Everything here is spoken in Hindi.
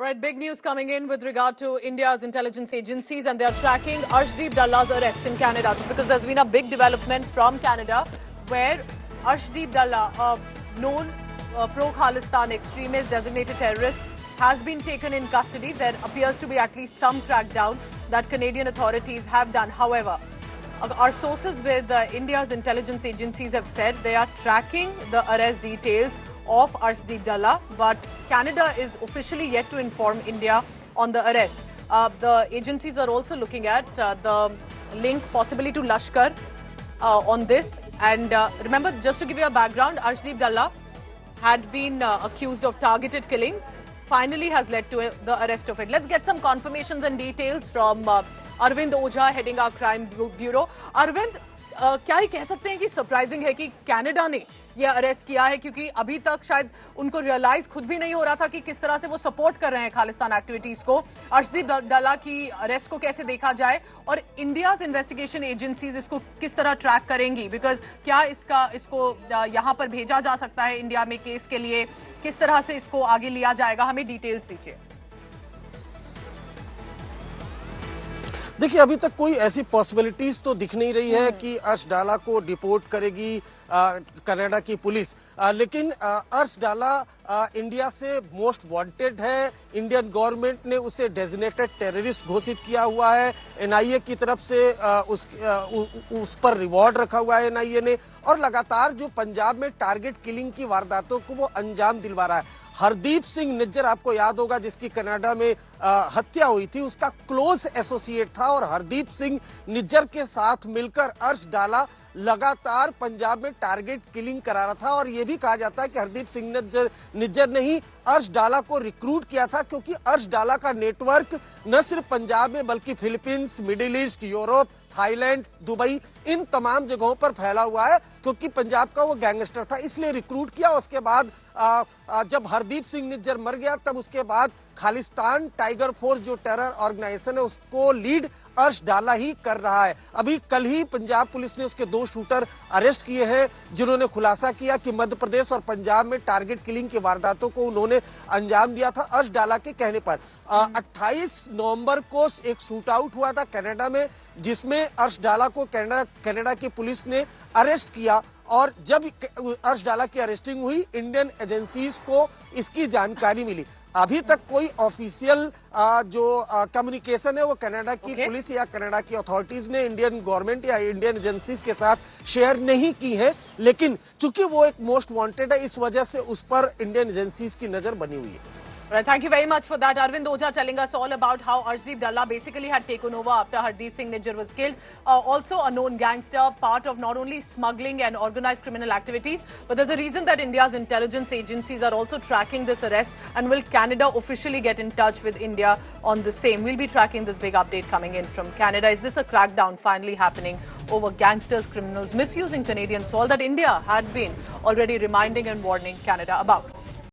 All right, big news coming in with regard to India's intelligence agencies, and they are tracking Arshdeep Dalla's arrest in Canada because there's been a big development from Canada where Arshdeep Dalla, a known pro-Khalistan extremist, designated terrorist, has been taken in custody. There appears to be at least some crackdown that Canadian authorities have done. However, our sources with India's intelligence agencies have said they are tracking the arrest details of Arshdeep Dalla, but Canada is officially yet to inform India on the arrest. The agencies are also looking at the link possibly to Lashkar on this. And remember, just to give you a background, Arshdeep Dalla had been accused of targeted killings, finally has led to the arrest of it. Let's get some confirmations and details from Arvind Ojha, heading our crime bureau. Arvind, क्या ही कह सकते हैं कि सरप्राइजिंग है कि कनाडा ने ये अरेस्ट किया है, क्योंकि अभी तक शायद उनको रियलाइज खुद भी नहीं हो रहा था कि किस तरह से वो सपोर्ट कर रहे हैं खालिस्तान एक्टिविटीज को। अर्शदीप दल्ला की अरेस्ट को कैसे देखा जाए और इंडियाज इन्वेस्टिगेशन एजेंसीज इसको किस तरह ट्रैक करेंगी, बिकॉज क्या इसको यहाँ पर भेजा जा सकता है इंडिया में केस के लिए, किस तरह से इसको आगे लिया जाएगा, हमें डिटेल्स दीजिए। देखिए, अभी तक कोई ऐसी पॉसिबिलिटीज तो दिख नहीं रही है कि अर्श डाला को डिपोर्ट करेगी कनाडा की पुलिस, लेकिन अर्श डाला इंडिया से मोस्ट वांटेड है। इंडियन गवर्नमेंट ने उसे डेजिग्नेटेड टेररिस्ट घोषित किया हुआ है। एनआईए की तरफ से उस पर रिवॉर्ड रखा हुआ है एनआईए ने, और लगातार जो पंजाब में टारगेट किलिंग की वारदातों को वो अंजाम दिलवा रहा है। हरदीप सिंह निज्जर, आपको याद होगा, जिसकी कनाडा में हत्या हुई थी, उसका क्लोज एसोसिएट था, और हरदीप सिंह निज्जर के साथ मिलकर अर्श डाला लगातार पंजाब में टारगेट किलिंग करा रहा था। और यह भी कहा जाता है कि हरदीप सिंह निज्जर ने ही अर्श डाला को रिक्रूट किया था, क्योंकि अर्श डाला का नेटवर्क न सिर्फ पंजाब में बल्कि Philippines, Middle East, Europe, Thailand, Dubai, इन तमाम जगहों पर फैला हुआ है। क्योंकि पंजाब का वो गैंगस्टर था, इसलिए रिक्रूट किया। उसके बाद जब हरदीप सिंह निज्जर मर गया, तब उसके बाद खालिस्तान टाइगर फोर्स जो टेरर ऑर्गेनाइजेशन है उसको लीड अर्श डाला ही कर रहा है। अभी कल ही पंजाब पुलिस ने उसके 2 शूटर अरेस्ट किए हैं, जिन्होंने खुलासा किया कि मध्य प्रदेश और पंजाब में टारगेट किलिंग की वारदातों को उन्होंने अंजाम दिया था अर्श डाला के कहने पर। 28 नवंबर को एक शूट आउट हुआ था कनाडा में, जिसमें अर्श डाला को कनाडा की पुलिस ने अरेस्ट किया, और जब अर्श डाला की अरेस्टिंग हुई, इंडियन एजेंसीज को इसकी जानकारी मिली। अभी तक कोई ऑफिशियल जो कम्युनिकेशन है वो कनाडा की पुलिस या कनाडा की अथॉरिटीज ने इंडियन गवर्नमेंट या इंडियन एजेंसीज के साथ शेयर नहीं की है, लेकिन चूंकि वो एक मोस्ट वांटेड है, इस वजह से उस पर इंडियन एजेंसीज की नजर बनी हुई है। Right, thank you very much for that. Arvind Ojha telling us all about how Arshdeep Dalla basically had taken over after Hardeep Singh Nijjar was killed. Also a known gangster, part of not only smuggling and organized criminal activities, but there's a reason that India's intelligence agencies are also tracking this arrest. And will Canada officially get in touch with India on the same? We'll be tracking this big update coming in from Canada. Is this a crackdown finally happening over gangsters, criminals misusing Canadian soil that India had been already reminding and warning Canada about?